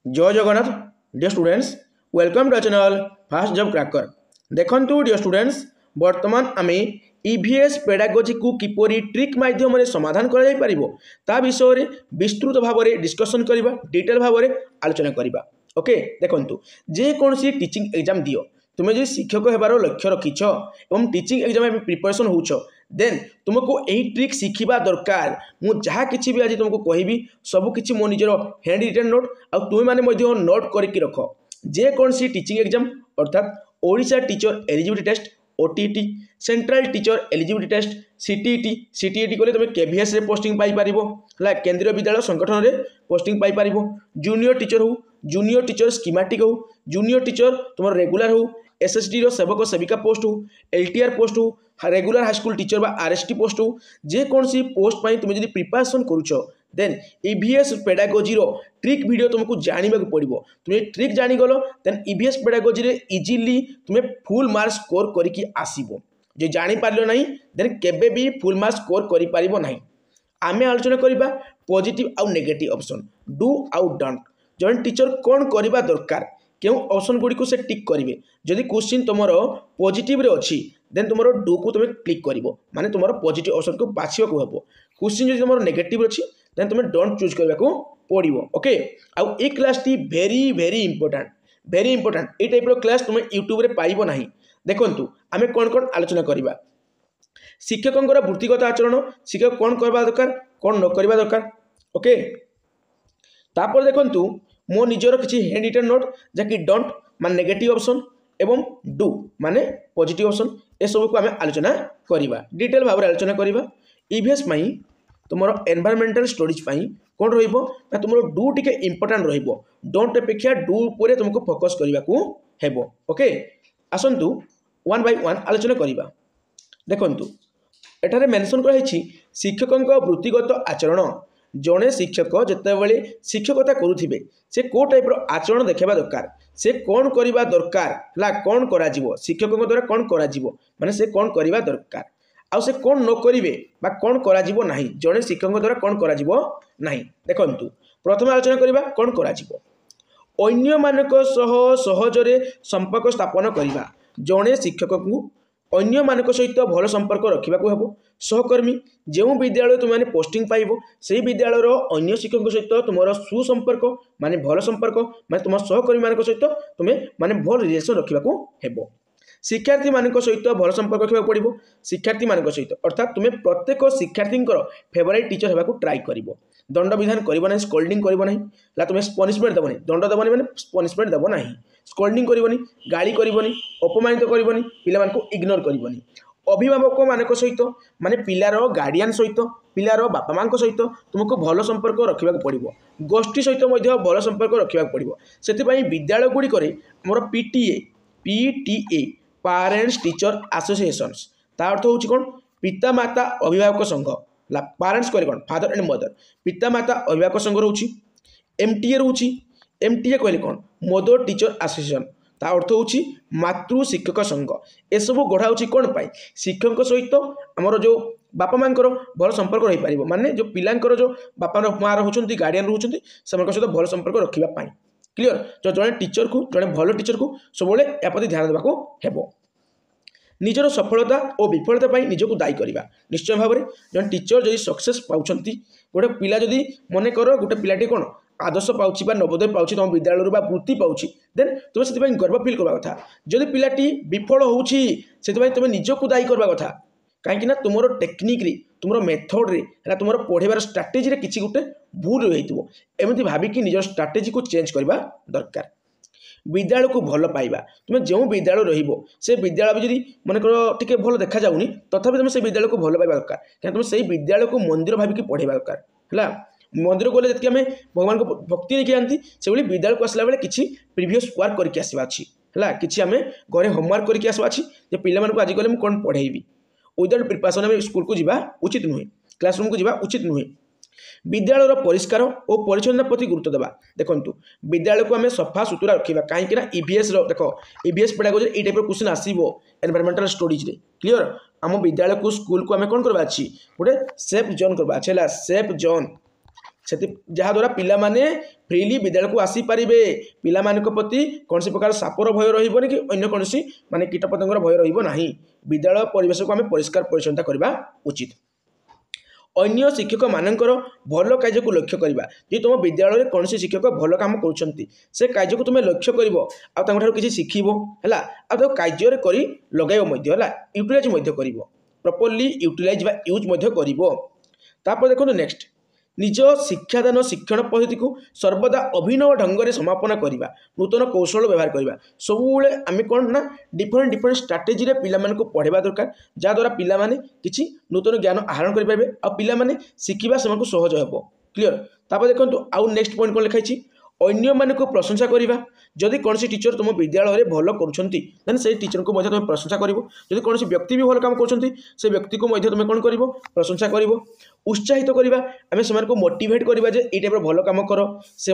जय Jagannath dear students welcome to channel fast job cracker. देखंतु dear students वर्तमान आम ईवीएस पेडागोजी को किपरि ट्रिक माध्यम समाधान कर विषय विस्तृत भाव में डिस्कसन करबा डिटेल भाव में आलोचना करबा। ओके देखंतु जेकोसी टीचिंग एग्जाम दियो तुम्हें जो शिक्षक होबार लक्ष्य रखिछ एवं टीचिंग एग्जाम प्रिपरेशन होउछ देन तुमको यही ट्रिक शिखा दरकार। मु जहाँ किसी भी आज तुमको कहबी सब किसी मो निजर हैंड रिटन नोट आ तुम मैंने नोट करके रख जेकोसी टीचिंग एग्जाम अर्थात Odisha teacher eligibility test OTT central teacher eligibility test CTET कले तुम केवीएस रे पोस्टिंग पाई परिबो हला केंद्रीय विद्यालय संगठन रे पोस्टिंग पाई परिबो। जूनियर टीचर हो जूनियर टीचर स्कीमेटिक हो जूनियर टीचर तुम रेगुलर हो एसएसडी रो सेवक सेविका पोस्ट हो एलटीआर पोस्ट हो रेगुलर हाई स्कूल टीचर बा आरएसटी पोस्ट हो जेकोसी पोस्ट पाई तुम जदि प्रिपरेशन करूछ देन ईवीएस पेडागोजी रो ट्रिक वीडियो तुमको जानवा पड़ो। तुम ट्रिक जानीगल देन ईवीएस पेडागोजी रे इजिली तुम फुल मार्क्स स्कोर करके आसबो। जे जानी पारलो नहीं देन केबे भी फुल मार्क्स स्कोर करि पारिबो नहीं। आमे आलोचना करिबा पॉजिटिव आउ नेगेटिव ऑप्शन डू आउ डोंट। जन टीचर कौन करबा दरकार क्यों ऑप्शन गुड़ी को से टिक करेंगे। जदि क्वेश्चन तुम पॉजिटिव रे अच्छी देन तुम डू को तुम क्लिक कर माने तुम पॉजिटिव ऑप्शन को बाछिया को हम। क्वेश्चन जो तुम नेगेटिव अच्छी देन तुम डोंट चूज करने को पड़ो। ओके आउ ए क्लास टी वेरी वेरी इंपोर्टेंट ए टाइप क्लास तुम यूट्यूब रे पाइबो नहीं। देखंतु आमे कौन कौन आलोचना करबा शिक्षकों वृत्तिगत आचरण शिक्षक कौन करबा दरकार कौन न करबा दरकार। ओके तापर देखंतु मो निजर किसी हैंड रिटन नोट जहाँकि डोंट मान नेगेटिव ऑप्शन एवं डू माने पॉजिटिव ऑप्शन ए सब को आमे आलोचना करबा डिटेल भाव में आलोचना करबा। ईवीएस माई तुमर एनवायरमेंटल स्टडीज पाई कौन रहिबो ना तुमर डू टिके इंपोर्टेंट रहिबो डोंट अपेक्षा डू पर तुमको फोकस करबा को हेबो। ओके आसंतु वन बाय वन आलोचना करबा। देखंतु एठारे मेंशन कराइछि शिक्षकों वृत्तिगत आचरण जड़े शिक्षक जितेबाला शिक्षकता करुवे से कौ टाइप आचरण देखा दरकार से कौन करवा दरकार ला कौन करा शिक्षकों द्वारा कौन करा माने से कौन करवा दरकार आउ से कौन न करेंगे बा कौन करा नहीं जड़े शिक्षकों द्वारा कौन करा नहीं। देखंतु प्रथम आलोचना करवा कौन करा अन्य मानक सह सहजरे संपर्क स्थापन करवा जड़े शिक्षक को अन्य मानक सहित भल संपर्क रखा हम। सहकर्मी जो विद्यालय तुम पोस्टिंग पाइब से विद्यालय अन्य शिक्षकों सहित तुम सुसंपर्क माने भल संपर्क माने तुम सहकर्मी मान सहित तुम्हें माने भल रिलेशन रखा। शिक्षार्थी मान सहित भल संपर्क रखा पड़ो शिक्षार्थी मान सहित अर्थात तुम्हें प्रत्येक शिक्षार्थी फेवरेट टीचर होगा ट्राई कर। दंड विधान करना स्कोल्डिंग करना ला तुम्हें पनिशमेंट देवनी दंड देवनी मैंने पनिशमेंट देव ना स्कोल्डिंग करनी गाड़ी करनी अपमानित करनी पिला इग्नोर करनी। अभिभावक मान सहित माने पिलार गार्डियन सहित पिलार बापा माँ सहित तुमको भल संपर्क रखा पड़ो गोष्ठी सहित भल संपर्क रखा पड़ो। से विद्यालय गुड़िक मोर पीटीए पेरेंट्स टीचर एसोसिएशंस ता अर्थ हूँ कौन पिता माता अभिभावक संघ पेरेंट्स कहे कौन फादर एंड मदर पिता माता अभिभावक संघ रोची। एमटीए कहले कौन मदर टीचर एसोसिएशन ता अर्थ हूँ मातृ शिक्षक संघ। ए सब गढ़ा हो कौन पाई शिक्षक सहित आमर जो बापा माँ भल संपर्क रही पार माने जो पिलांकर जो बापा माँ रोचे गार्डियन रोचे सहित भल संपर्क रखापी क्लीयर। तो जड़े टीचर को जड़े भल टीचर को सब याप्रति ध्यान देवाक निजर सफलता और विफलता पर निजक दायी करवा निश्चय भाव में। जन टीचर जब सक्सेस पाँच गोटे पिला जदि मन कर गोटे पिलाटी कौन आदर्श पाँच नवोदय पाँच तुम विद्यालय वृत्ति पाँच देन तुम से गर्व फिल करवा कथा। जदि पिलाटी विफल होती तुम निजक दायी करवा कथा कहीं तुम टेक्निक तुम मेथड रे तुम पढ़ार स्ट्राटेजी किसी गोटे भूल रही एमती भाविकी निज स्ट्राटेजी को चेंज करवा दरकार। विद्यालय को भल पाइबा तुम जो विद्यालय रहिबो से विद्यालय भी मन टे भल देखा जाऊनी तथापि तुम से विद्यालय को भल पाइबा दरकार क्या तुम से विद्यालय को मंदिर भाविकी पढ़ाइबा दरकार है। मंदिर गले जी आम भगवान को भक्ति नहीं आती से विद्यालय को आसला बेले किसी प्रिवियस वर्क करके आसवा है कि आम घरे होमवर्क करके आसवा पिला आज गले मुझे कौन पढ़ेबी विदाउट प्रिपरेशन आम स्कूल को जावा उचित नुहे क्लासरूम को जावा उचित नुहे। विद्यालय परिष्कार और परिच्छन्नता प्रति गुरुत्व देवा। देखो विद्यालय को आम सफा सुतुरा रखा कहीं ईवीएस देख ईवीएस पेडागोजी ये टाइप क्वेश्चन आसो एनवायरमेंटल स्टडीज क्लीयर। आम विद्यालय को स्कूल को आम कौन करवा गोटे सेफ जोन करवा सेफ जोन जहाँद्वारा पिलामाने फ्रीली विद्यालय को आसीपारे पिलामान प्रति कौन प्रकार सापर भय रही कि अन्य कौन माने कीटपतंगर भय रहा विद्यालय परिवेश को आम परिष्कार परिच्छन्नता करने उचित। अन्य शिक्षक मानकर भल कार्य को लक्ष्य करवा जी तुम विद्यालय कौन शिक्षक भल काम कर कार्य को तुम लक्ष्य कर किसी शिखब है कार्य कर लगे यूटिलाइज कर प्रॉपर्ली यूटिलाइज यूज कर देखो नेक्स्ट निज शिक्षादान शिक्षण पद्धति को सर्वदा अभिनव ढंग से समापन करवा नूतन कौशल व्यवहार करवा सब आम कौन ना डिफरेंट डिफरेंट स्ट्राटेजी पिला को पढ़ाइबा दरकार जहाँद्वारा पिलामाने किसी नूतन ज्ञान आहरण करेंगे आ पिलामाने शिखिबा से सहज हो क्लियर। तापर देखो आउ नेक्स्ट पॉइंट कौन लिखाई अन्य मान को प्रशंसा करवा जदि कौन टीचर तुम विद्यालय में भल कर टीचर को तुम प्रशंसा कर जदि कौन व्यक्ति भी भल काम कर व्यक्ति को तुम कौन कर प्रशंसा कर उत्साहित करवा आम से मोटिवेट करवा जे ये टाइप भल कम कर से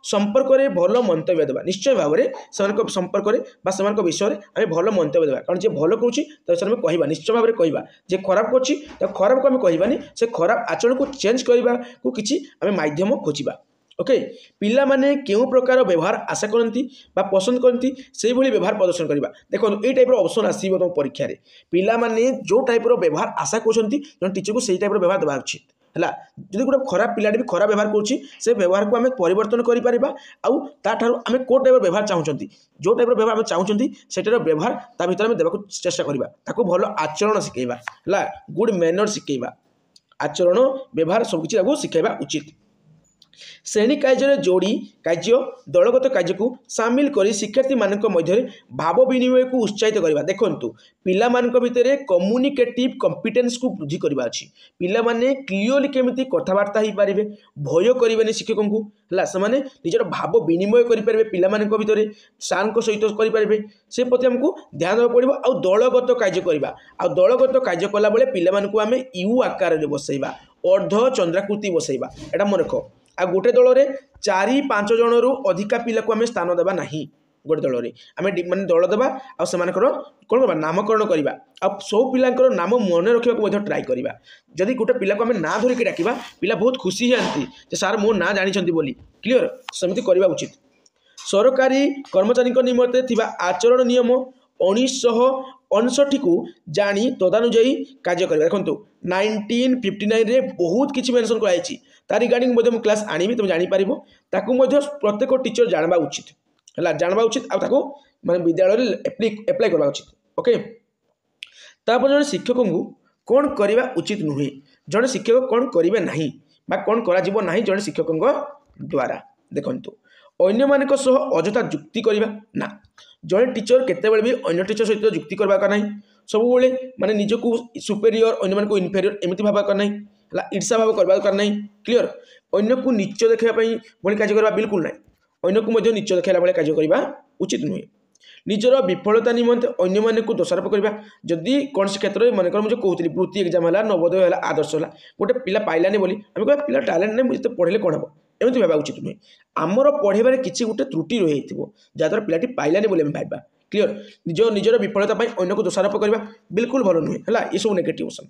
संपर्क में भल मंतव्य देवा निश्चय भाव में से संपर्क में विषय में आम भल मंतव्य देवा कारण जे भल करें कहवा निश्चय भाव में कहवा जे खराब कर खराब को आम कहवानी से खराब आचरण को चेंज करने को किसी आम माध्यम खोजा ओके पिला माने क्यों प्रकार व्यवहार आशा करती पसंद करती से भली व्यवहार प्रदर्शन करवा देखो ये टाइप ऑप्शन आसो तुम परीक्षा रे पिला माने जो टाइप व्यवहार आशा कर टीचर को सही टाइप व्यवहार देवा उचित है जब गोटे खराब पिलाटी भी खराब व्यवहार कर व्यवहार को आम परिवर्तन करें आउ आम कौ टाइप व्यवहार चाहूँगी जो टाइप व्यवहार आम चाहूँगी से व्यवहार ता भर आम देवा चेष्टा करवा भल आचरण शिखेबा है गुड मैनर शिखेबा आचरण व्यवहार सबकि शिखेबा उचित। श्रेणी कार्य जोड़ी कार्य दलगत कार्य को सामिल कर शिक्षार्थी मान मध्य भाव विनिमय को उत्साहित करवा देखु पिला भितर कम्युनिकेटिव कॉम्पिटेंस को वृद्धि करवा अच्छी पिला माने क्लियरली केमिति कथबार्ता हो पारे भय करेंगे शिक्षकों को है निजर भाव विनिमय करेंगे पिला भितर सार सहित करेंगे से प्रति आमको ध्यान देवा पड़ो आ दलगत कार्य करवा आ दलगत कार्य कला बेले पिला आम यू आकार में बसैबा अर्ध चंद्राकृति बसैबा एटा मन रख आ गोटे दल में 4-5 जन रु अधिका पिला को आम स्थान देवा ना गोटे दल में आम माने दल देवा आर कौन करवा नामकरण करवा आ सब पिलांकर नाम मन रखा ट्राए करवा जदि गोटे पिला को आम ना धरिकी डाकिबा पिला बहुत खुशी जाती सार मो ना जानी बोली क्लियर सेमती करवा उचित। सरकारी कर्मचारी निमंत्रण थिबा आचरण नियम 1959 को जानी तदानुजाई कार्य करवा देखो 1959 रे बहुत किसी मेंशन कराई ता रिगार्डिंग क्लास आनी तुम जापर ताकू प्रत्येक टीचर जानवा उचित है जानवा उचित आको माने विद्यालय एप्लाई करवा उचित ओके। तापर जन शिक्षकों को कौन करवा उचित नुहे जन शिक्षक कौन करेंगे ना कौन करा जन शिक्षकों द्वारा देखु अन्य मान अजथा जुक्ति करवा ना जड़े टीचर केतबेले भी अन्य टीचर सहित जुक्ति करवा ना सब माने निजको सुपेरियर अन्य मान को इनफेरियर एमती भाव ना है ईर्षा भाव करवा ना क्लियर अन्य को नीच देखापी भाई कार्य करवा बिल्कुल ना अन्य को नीच देखा भाई कार्य करवा उचित नुहे। निजर विफलता निमंते अन्य मान को दोषारोप करवा जदि कौन से क्षेत्र में मनकर मुझे कहती वृत्ति एग्जाम है नवोदय है आदर्श है गोटे पिला पाइलानी बोली आम कह पिला टैलेंट नहीं मुझे पढ़े कौन हम एमती भाव उचित नुहे आमर पढ़े किसी गोटे त्रुटि रही जहाँद्वारा पिलाटी पाइलानी बोली आम भाव क्लियर निजर विफलता अन्य को दोषारोप करवा बिल्कुल भल नुहे है ये सब नेगेटिव ऑप्शन।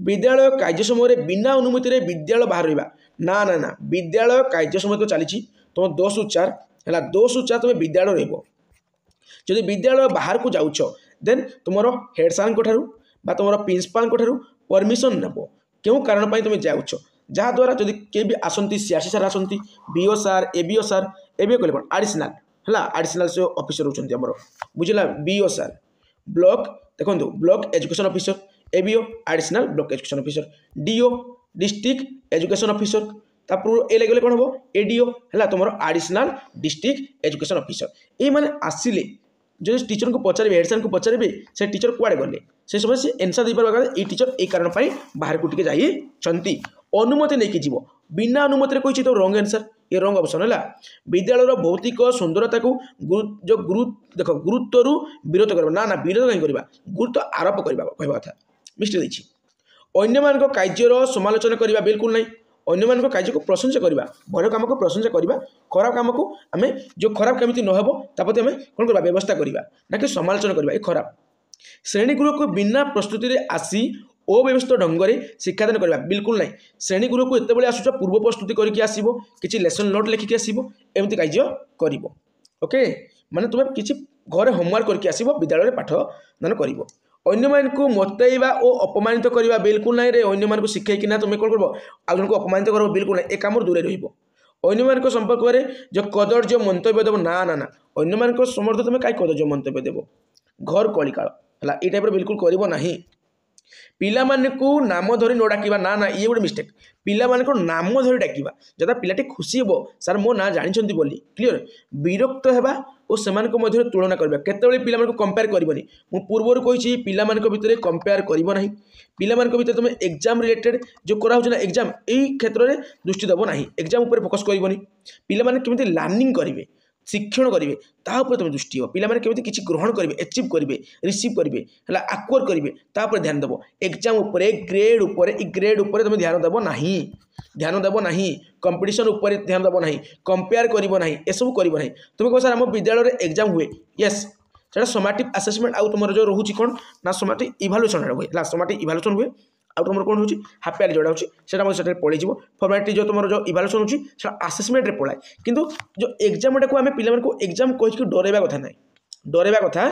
विद्यालय कार्य समय बिना अनुमति रे विद्यालय बाहर रहा ना ना ना विद्यालय कार्य समय तो चली तुम 2 से 4 है 2 से 4 तुम विद्यालय रही विद्यालय बाहर को जाऊछ देन तुम हेड सार तुम प्रिंसिपाल परमिशन नेब क्यों कारण तुम जाऊछ जहाँद्वारा जदि किए भी आसती सीआरसी सार आसती बीओ सार एबीओ सार एबीओ कहले कौन आडिशनाल है आडिशनाल से ऑफिसर होती बुझला बीओ सार ब्लॉक देखो block education officer ABEO additional block education officer DEO district education officer तापर ए लगे कौन हम एडीओ है तुम एडिशनल डिस्ट्रिक्ट एजुकेशन ऑफिसर ये मैंने आसिले जो टीचर को पचारे हेड सार को पचारे से टीचर कुआड़े गले से समय से एनसर दे पार ये टीचर ये कारण बाहर को जाई अनुमति नहीं कि जीव बिना अनुमति कोई तो रंग आंसर ये रंग ऑप्शन है। विद्यालय भौतिक सुंदरता को जो देख गुरुत्व विरोध करवा ना ना विरोध कहीं करवा गुरुत्व आरोप करवा कहवा कथा मिस्टेक देछि अन्य मान कार्यर समालोचना करवा बिल्कुल नहीं अन्य मान कार्य को प्रशंसा करवा भल काम को प्रशंसा करवा खराब काम को आम जो खराब केमिति न हो तापति आम कौन करवा व्यवस्था करवा ना कि समालोचना करवा ये खराब। श्रेणी गृह को बिना प्रस्तुति रे आसी अव्यवस्थित ढंग से शिक्षादान करवा बिल्कुल ना श्रेणी गृह को एत आस पूर्व प्रस्तुति करके आसो किसी लेसन नोट लिखिक आसो एमती कार्य कर ओके माने तुम्हें किसी घरे होमवर्क करके आसो विद्यालय पाठदान कर अन्य को मतैवा और अपमानित करवा बिल्कुल ना रे अन्य को शिखैकिना तुम कौन कर आउ जन को अपमानित कर बिल्कुल ना ए काम दूरे रही संपर्क में जो कदर्य मंतव्य देव ना ना ना अन्य समर्थ तुम कहीं कदर्य मंतव्य देव घर कलिकाल है ये टाइप बिल्कुल करना पिला नाम धरी न डाकिबा ना ना ये गोटे मिस्टेक पिला नाम धरी डाकिबा जदा पिलाटी खुशी हे सार मो ना जानी बोली क्लीयर विरक्त होगा और से तुलना करवा केतबेले पिला कंपेयर करबनी मु पूर्वर कही पिला भितर कंपेयर करब ना पिला भितर तुम एग्जाम रिलेटेड जो कराऊँ ना एग्जाम यही क्षेत्र में दृष्टि देव ना एग्जाम उपर फोकस करबनी पिला केमिति लर्निंग करेंगे शिक्षण करेंगे तापर तुम दृष्टि हो पिला केमिति किछि ग्रहण करेंगे एचिव करेंगे रिसीव करेंगे है आक्वायर करेंगे तापर ध्यान देव एग्जाम उपरे ग्रेड उपरे तुम ध्यान देव ना कंपटीशन उपर ध्यान देव ना कंपेयर करब ना एसबू करब ना तुम कह सर आम विद्यालय एग्जाम हुए येस से सोमाटिव आसेसमेंट आउ तुम जो रोचे कौन ना सोमाटिव इभालुएसन हुए सोमाटिव इभालुएसन हुए आउ तुम कौन होची हाफ यारली जोड़ा होता पड़े फर्मालिटी जो तुम जो इभालुएसन होची आसेसमेंट पड़ाए किंतु जो एग्जाम को आम पिला एग्जाम कहीकि डरवा कथा ना डरवा कथा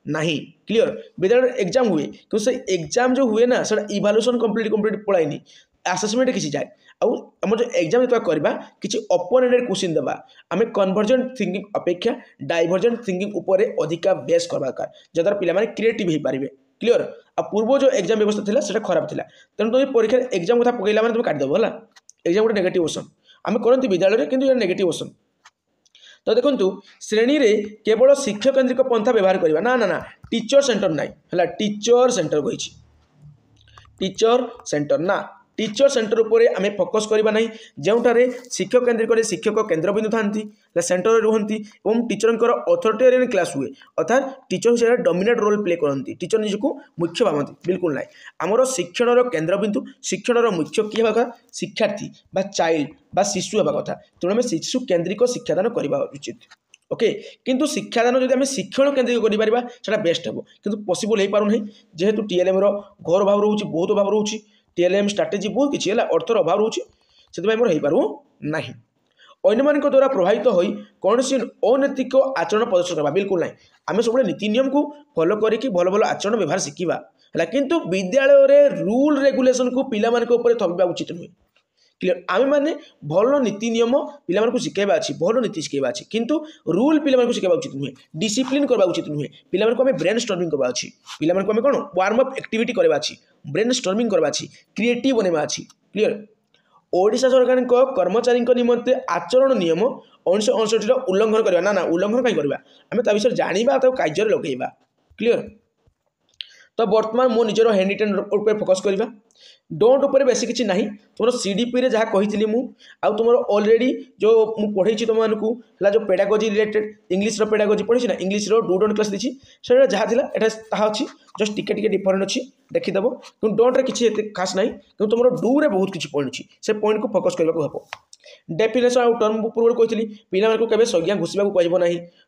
नहीं क्लीयर विद्यालय एग्जाम हुए क्योंकि से एग्जाम जो हुए ना से इभालुएसन कंप्लीट पड़ाएनि आसेसमेंट किसी जाए आम जो एग्जाम जो करवा किसी ओपन क्वेश्चन देवा आम कन्वर्जेंट थिंकिंग अपेक्षा डाइवर्जेंट थिंकिंग उपर अधिका बेस करवा दरकार जद्वारा पिला क्रिएटिव हो पारे क्लीयर आ पूर्व जो एग्जाम व्यवस्था थिला सेटा खराब थिला तेणु तुम परीक्षा एग्जाम कथा पकईला तुम काटिदेव है एग्जाम गोटे नेगेटिव ओसन आम करती विद्यालय किंतु नेगेटिव ओसन तो देखो श्रेणी में केवल शिक्षक केन्द्रिक पंथा व्यवहार करवा ना ना ना टीचर सेंटर ना है टीचर सेंटर कही टीचर सेंटर ना टीचर सेंटर उपर आम फोकस करवा ना जोठारे शिक्षक केन्द्रिक शिक्षक केन्द्रबिंदु था सेंटर रुहति और टीचर अथॉरिटेरियन क्लास हुए अर्थात टीचर से डोमिनेट रोल प्ले करती टीचर निजको मुख्य भावती बिल्कुल ना आमर शिक्षण केन्द्रबिंदु शिक्षण मुख्य किए होगा शिक्षार्थी बा चाइल्ड बा शिशु होगा कथा तेणु आम शिशु केन्द्रिक शिक्षादान करवा उचित ओके किंतु शिक्षादान जब आम शिक्षण केन्द्रिक कर बेस्ट हे कि पॉसिबल हो पार ना जेहेतु टीएलएम घर अभाव रोचे बहुत अभाव रोचे टीएलएम स्ट्राटेजी बहुत किसी है अर्थर अभाव रोचे से मोर हो पारू ना अन्य द्वारा प्रभावित हो कौन सी अनैतिक आचरण प्रदर्शन करवा बिल्कुल ना आम सब नीति नियम को फॉलो करके भल भल आचरण व्यवहार शिखा है किंतु विद्यालय रूल रेगुलेशन को पिला थकवा उचित नुहे क्लियर आम मैंने भल नीति नियम पिला शिखेबा अच्छी भल नीति शिखेबा अच्छी किंतु रूल पिला शिखेबा उचित नुहे डिसिप्लिन करवा उचित नुहे पिला आम ब्रेन स्टॉर्मिंग करवा अच्छी पिला आम कौन वार्म अप एक्टिविटी करवा अच्छी ब्रेन स्टॉर्मिंग करवा अच्छी क्रिएटिव बनवा अच्छी क्लियर ओडिशा सरकार कर्मचारी निमंते आचरण नियम 1969 उल्लंघन करवा ना ना उल्लंघन कहीं करवा आम ता विषय जाना कार्य लगेगा क्लियर तो बर्तमान मो निजर हैंड रिटन उपर फोकस करवा डोंट उपर बेसी किसी ना तुम सीडीपी रे जहाँ कही आउ तुम ऑलरेडी जो मुझे पढ़े तुमको है जो पेडागोजी रिलेटेड इंग्लिश पेडागोजी पढ़ी ना इंग्लिश डू डोंट क्लास दी से जहाँ था अच्छी जस्ट टिके डिफरेंट अच्छी देखीदेव कि डोंट रे किसी खास ना कि तुम डू रे बहुत किसी पॉइंट अच्छी से पॉइंट को फोकस करने हम डेफिनेशन आउ टर्म पूर्व कही पिला केवल संज्ञा घुषा कहब ना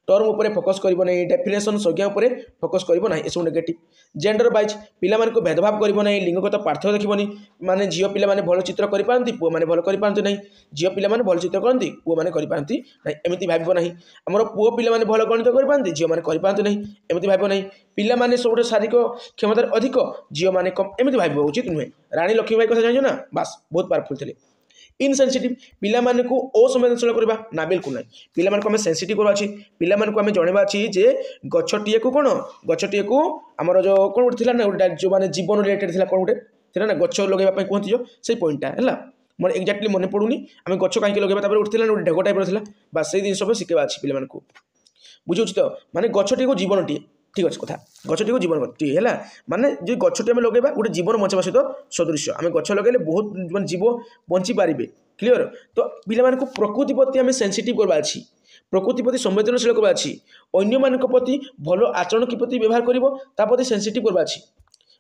टर्म उपर फोकस करब ना डेफिनेशन संज्ञा उपर फोकस करब ना यह नेगेटिव जेंडर वाइज पिला भेदभाव करब ना लिंगगत पार्थक्य देखनी माने झील पिला भल चित्र करपारती पुआ मैंने भल करपारती ना झील पिला भल चित्र करती पुआ मैंने करपारती ना एमती भाव ना आमर पुओ पिला भल गणित करपारती झील मैंने करपारती ना एमती भाव ना पिला सब शारीरिक क्षमता अधिक झील मैंने कम एमती भाव उचित नुहे रानी लक्ष्मीबाई कथा जान ना बास बहुत पावरफुल थे इनसेंसिटिव पिला को असंवेदनशील करवा ना बिल्कुल ना पिला आम सेंसिटिव करवा पिला आम जनवा अच्छी जे गछटीए को कौन गछटीए को आमर जो कौन गोटे ना गोटे जो मैंने जीवन रिलेटेड थी कौन गोटे थी ना गछ लगेगा कहते जो से पॉइंटा है मोर एक्जाक्टली मन पड़ूनी आम गछ कहीं लगेगा गोटे गोटे ढेग टाइप रहा बस से जिन सब शिखेबा अच्छी पिला बुझे तो माने गछटी को जीवनटीए ठीक अच्छे कथा गछटी को जीवन है माने जो गछटी आम लगेगा गोटे जीवन बचावा सहित सदृश्य आम गछ लगे बहुत जीव बंची पारे क्लीयर तो पिला प्रकृति प्रति आम सेंसिटिव करवा अच्छी प्रकृति प्रति संवेदनशील करवा अच्छी अन्य प्रति भल आचरण किपति व्यवहार कर सेंसिटिव करवा अच्छी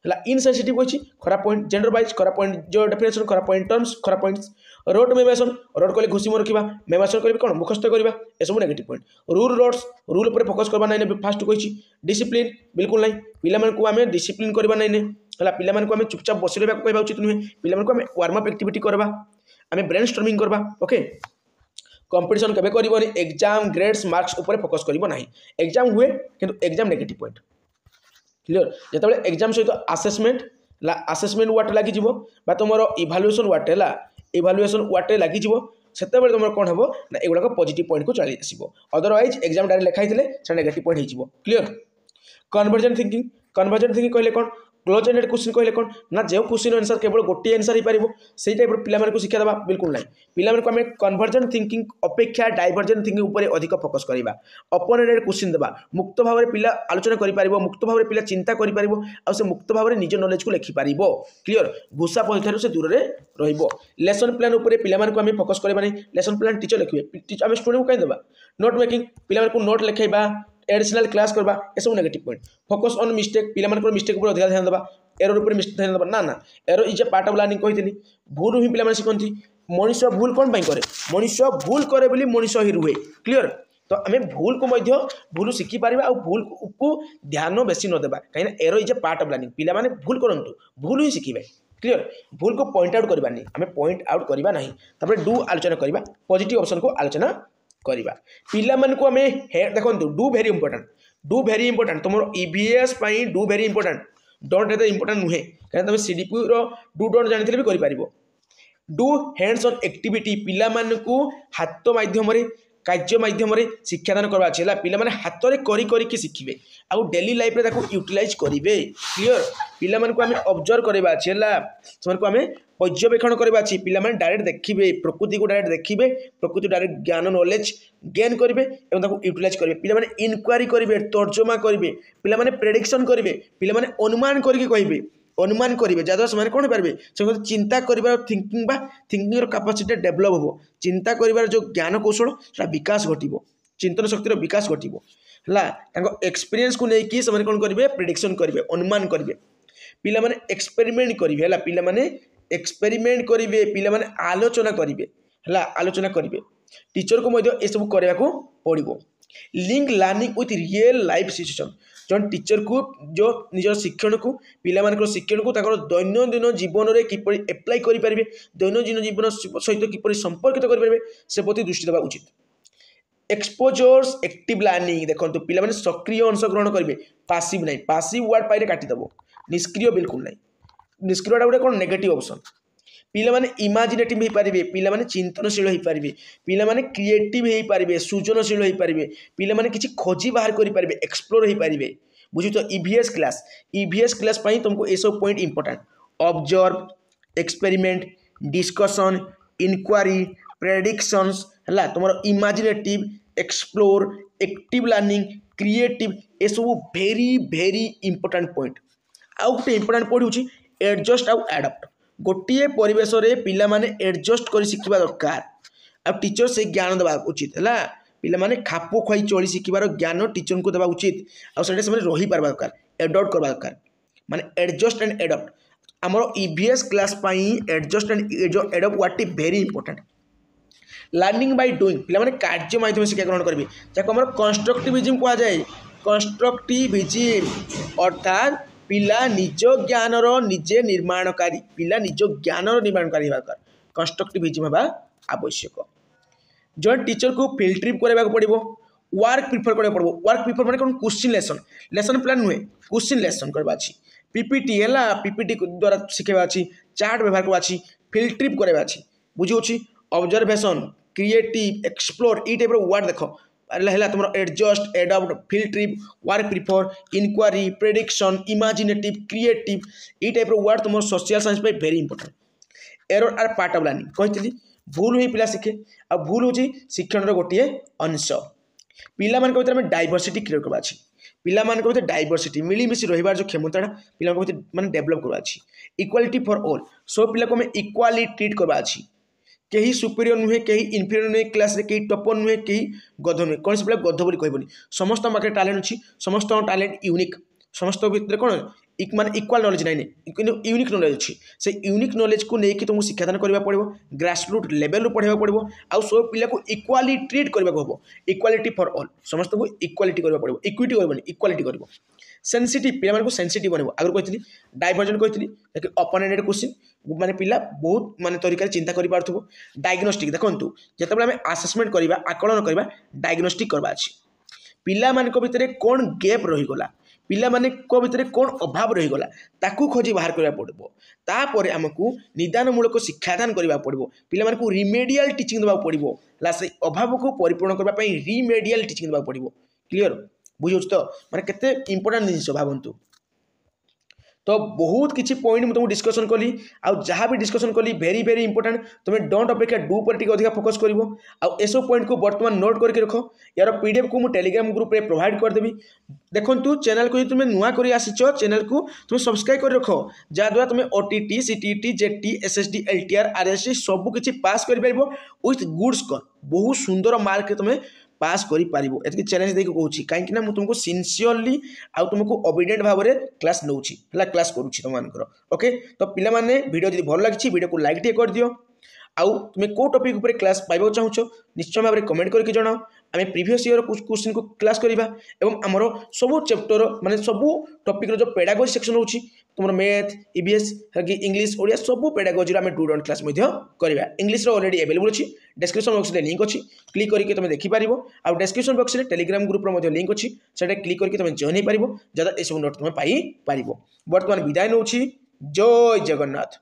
है इनसेंसिटिव अच्छी खराब पॉइंट जेंडर वाइज खराब पॉइंट जो डेफिनेशन खराब पॉइंट टर्म्स खराब पॉइंट्स रोड मेमेसन रोड कले घुषी मन रखा मेमेसन करेंगे कौन मुखस्त करवा यह सब नेगेटिव पॉइंट रूल रोड्स रूल पर फोकस करवा ना फास्ट कही डिसिप्लिन बिल्कुल ना पिला आम डिसिप्लिन करवा ना है पिला मानकु आमे चुपचाप बसि रहबा कहबा उचित नुहे पिला मानकु आमे वार्म अप एक्टिविटी करबा आमे ब्रेनस्टॉर्मिंग करबा ओके कंपटीशन केबे करबोनी एग्जाम ग्रेड्स मार्क्स ऊपर फोकस करबो नाही एग्जाम हुए किंतु एग्जाम नेगेटिव पॉइंट क्लियर जेतबे एग्जाम सहित आसेसमेंट वाट लागि जिवो बा तुमरो इवैल्यूएशन वाट हैला इवैल्यूएशन वाट लागि जिवो सेतेबेले तुमरो कोन हबो ना एगुडा पॉजिटिव पॉइंट को चली आसीबो अदरवाइज एग्जाम डायरेक्ट लिखाई थिले से नेगेटिव पॉइंट हिजिवो क्लियर कन्वर्जेंट थिंकिंग कहले कोन क्लोज एंडेड क्वेश्चन कहले कोन ना जो क्वेश्चन आंसर केवल गोटे आंसर ही पारिबो सेही टाइप पिला मानकु शिक्षा देबा बिल्कुल नाही पिला मानकु हमें कन्वर्जेंट थिंकिंग अपेक्षा डाइवर्जेंट थिंकिंग ऊपर अधिक फोकस करिबा ओपन एंडेड क्वेश्चन देबा मुक्त भाव रे पिला आलोचना करि पारिबो मुक्त भाव रे पिला चिंता करि पारिबो आ से मुक्त भाव रे निज नॉलेज को लिखि पारिबो क्लियर घुसा परीक्षा से दूर रे रहिबो लेसन प्लान ऊपर पिला मानकु हमें फोकस करबा नहीं लेसन प्लान टीचर लिखिबे हमें स्टूडेंट को कहि देबा नोट मेकिंग पिला मानकु नोट लिखाइबा एडिशनल क्लास करबा एसो negative point focus on mistake पिला मानकर मिस्टेक ऊपर अधिक ध्यान देबा एरर ऊपर मिस्टेक ध्यान देबा ना ना error is a part of learning कहितनी भूल ही पिला माने सिखंती मनुष्य भूल कोन पई करे मनुष्य भूल करे बोली मनुष्य ही रुहे क्लियर तो आम भूल को भूल शिखी पारिबा आ भूल को ध्यान बेसी न देबा कहीं error is a part of learning पिला माने भूल करंतु भूल ही शिखिबे क्लियर भूल को पॉइंट आउट करबा नहीं आम पॉइंट आउट करबा नहीं तापर डू आलोचना करबा पॉजिटिव ऑप्शन को आलोचना करबा पिला मन को हमें देखंतु डू वेरी इंपोर्टेंट तुम ईवीएस पई डू वेरी इंपोर्टेंट डोंट एते इंपोर्टेंट नुहे कहीं तुम सीडीपी रो डू डोंट जानिथिले भी करि पारिबो डू हैंड्स ऑन एक्टिविटी पिला मन को हाथ माध्यम रे कार्य माध्यम रे शिक्षादान करबा अछि ला पिला माने हाथ रे करी करी के शिखिबे आ डेली लाइफ रे ताको यूटिलाइज करिवे क्लियर पिला मन को हमें ऑब्जर्व करबा अछि ला समान को हमें पर्यवेक्षण करबा अछि पिला माने डायरेक्ट देखिबे प्रकृति को डायरेक्ट देखिबे प्रकृति डायरेक्ट ज्ञान नॉलेज गेन करिवे एवं ताको यूटिलाइज करिवे पिला माने इनक्वायरी करिवे तर्जमा करिवे पिला माने प्रेडिक्शन करिवे पिला माने अनुमान करके कहिबे अनुमान करेंगे जहाँद्वारा से कौन पारे से चिंता कर थिंकिंग कैपेसिटी डेभलप हो चिंता कर जो ज्ञान कौशल से विकास घटव चिंतन शक्तिर विकास घटव है एक्सपीरियंस को लेकिन से कौन करेंगे प्रेडिक्शन करेंगे अनुमान करेंगे पिला माने एक्सपेरिमेंट करेंगे है पिला माने एक्सपेरिमेंट करेंगे पिला माने आलोचना करेंगे है आलोचना करेंगे टीचर को यह सब करने को पड़ो link learning with real life situation जन टीचर को जो निजर शिक्षण को पिला मानकर शिक्षण को दैनंदिन जीवन में किपरि एप्लाई करेंगे दैनंदिन जीवन सहित किपरि संपर्कित करेंगे से प्रति दृष्टि देवा उचित एक्सपोजर्स एक्टिव लर्निंग देखो पिला माने सक्रिय अंशग्रहण करेंगे पासिव नहीं पासिव वर्ड पाइले काटिदेव निष्क्रिय बिल्कुल नहीं निष्क्रियटा गोटे कौन नेगेटिव ऑप्शन पिला माने इमेजिनेटिव हो पारे पिला माने चिंतनशील हो पारे पिला माने क्रिएटिव हो पारे सृजनशील हो पारे पिला माने किछि खोजी बाहर करि पारे एक्सप्लोर हो पारे बुझी तो ईवीएस क्लास पई तुमको ये सब point important observe experiment discussion inquiry predictions है तुम imaginative explore active learning creative ये सब वेरी वेरी इंपोर्टेंट पॉइंट आउ गोटे इंपोर्टेंट पॉइंट होची एडजस्ट आउ एडप्ट गोटे परिवेश रे पिला माने एडजस्ट कर शिखिबा दरकार आ टीचर से ज्ञान देवा उचित है पिला माने खापो खुआई चली शिखिबार ज्ञान टीचर को देवा उचित आ सेटा से रही पारबा दरकार एडप्ट करबा दरकार माने एडजस्ट एंड एडप्ट हमर ईवीएस क्लास पई एडजस्ट एंड जो adapt what is very important learning by doing पिला माने कार्य माध्यम शिक्षा ग्रहण करबी जाको हमर कंस्ट्रक्टिविज्म कहा जाए कंस्ट्रक्टिविज्म अर्थात पिला निज ज्ञान निजे निर्माणकारी पिला निज ज्ञान निर्माणकारी दरकार कंस्ट्रक्टिविज्म होगा आवश्यक जो टीचर को फील्ड ट्रिप करने पड़ो वर्क प्रिफर करने पड़ो वर्क प्रिफर माने कौन क्वेश्चन लेसन प्लान नुहे क्वेश्चन लेसन करवा अच्छी पीपीटी है पीपीटी द्वारा शिखेबा अच्छी चार्ट व्यवहार करवा अच्छी फील्ड ट्रिप करवा अच्छी बुझी ऑब्जर्वेशन क्रिएटिव एक्सप्लोर ये टाइप वर्ड देख है तुम adjust adapt field trip work prefer inquiry prediction imaginative creative ये टाइप वर्ड तुम सोशल साइंस पे very important error are part of learning कही भूल ही पिला शिखे आ भूल हूँ शिक्षण गोटे अंश पिला मान भर में डाइवर्सिटी क्रिएट करवा पिला मान भर डाइवर्सिटी मिलमिशी रही जो क्षमता पिला माने डेभलप करवा इक्वालिटी फॉर ऑल सब पिला को हमें इक्वाली ट्रीट करवा कहीं सुपीरियर नुहे कहीं इनफीरियर नुहे क्लास रे कहीं टॉपर नुहे कहीं गध नुहे कौन से पिला गध बोली कहबनी समस्त पाखे टैलेंट अच्छी समस्त टैलेंट यूनिक समस्त भितर कौन माने इक्वाल नॉलेज नहीं कि यूनिक नॉलेज अच्छी से यूनिक नॉलेज को लेकिन तुमको शिक्षादान करने पड़ो ग्रासरूट लेवल पढ़ाई पड़ो आउ सब पिला को इक्वाली ट्रीट करने को हम इक्वालिटी फॉर ऑल समस्त को इक्वालिटी करने पड़ो इक्विटी करबनी इक्वालिटी कर सेंसिटिव पिला मानको सेंसिटिव बनबो आगर कहती डाइवर्जन कहती ओपन एंडेड क्वेश्चन माने पिला बहुत माने तरीका चिंता करि पारथबो डायग्नोस्टिक देखंतु जेतेबेले हमें असेसमेंट करबा आकलन करबा डायग्नोस्टिक करबा अछि पिला मानक भितरे कोन गैप रही गला पिला माने को भितरे कोन अभाव रही गला ताकू खोजी बाहर करबा पड़बो तापर हमकु निदानमूलक शिक्षादान करबा पड़बो पिला मानकु रिमेडियल टीचिंग देबा पड़बो लास्ट अभाव को परिपूर्ण करबा पई रिमेडियल टीचिंग देबा पड़बो क्लियर बुझौछ तो माने केते इंपोर्टेंट जिनिस भावंतु तो बहुत किसी पॉइंट मुझे डिस्कसन कली आउ जहाँ भी डिस्कसन कली वेरी वेरी इंपोर्टेंट तुम्हें डोंट अपेक्षा डू पर टिके अधिक फोकस करिवो आउ एसो पॉइंट को वर्तमान नोट करके रखो यार पीडीएफ को मुझे टेलीग्राम ग्रुप रे प्रोवाइड कर देबी देखंतु चैनल को तुम नुआ करी आसीचो चैनल को तुम सब्सक्राइब कर रखो जहाँद्वारा तुम OTT CTT jetty SSD LTR RSC सब किसी पास कर पारिबो विथ गुड स्कोर बहुत सुंदर मार्क तुम पास करि पारिबो एतकी चैलेंज देके कहूची काहे ना मु तुमको सिंसियरली आउ तुमको ओबीडिएंट भाव में क्लास नउची हला क्लास करूची तुम मानकर ओके तो पिला माने वीडियो जदि भल लागिछि वीडियो को लाइक टे कर दियो आउ तुम को टॉपिक ऊपर क्लास पाइबो चाहूचो निश्चय भाव में कमेंट करके जणाओ आम प्रीवियस ईयर क्वेश्चन को क्लास करवा एवं आमर सब चैप्टर माने सब टॉपिक रो जो पेडागोजी सेक्शन होची तुम मैथ ईवीएस कि इंग्लिश ओडिया सब पेडागोजी आम डूडन क्लास करवा इंग्लिश ऑलरेडी अवेलेबल अच्छी डिस्क्रिप्शन बॉक्स में लिंक अच्छी क्लिक करके तुम देखिपार आउ डिस्क्रिप्शन बॉक्स में टेलीग्राम ग्रुप लिंक अच्छी से क्लिक करके तुम जॉइन हो पार जहाँ ये सब नोट तुम पाई पार बर्तमान विदाय नौछि जय जगन्नाथ।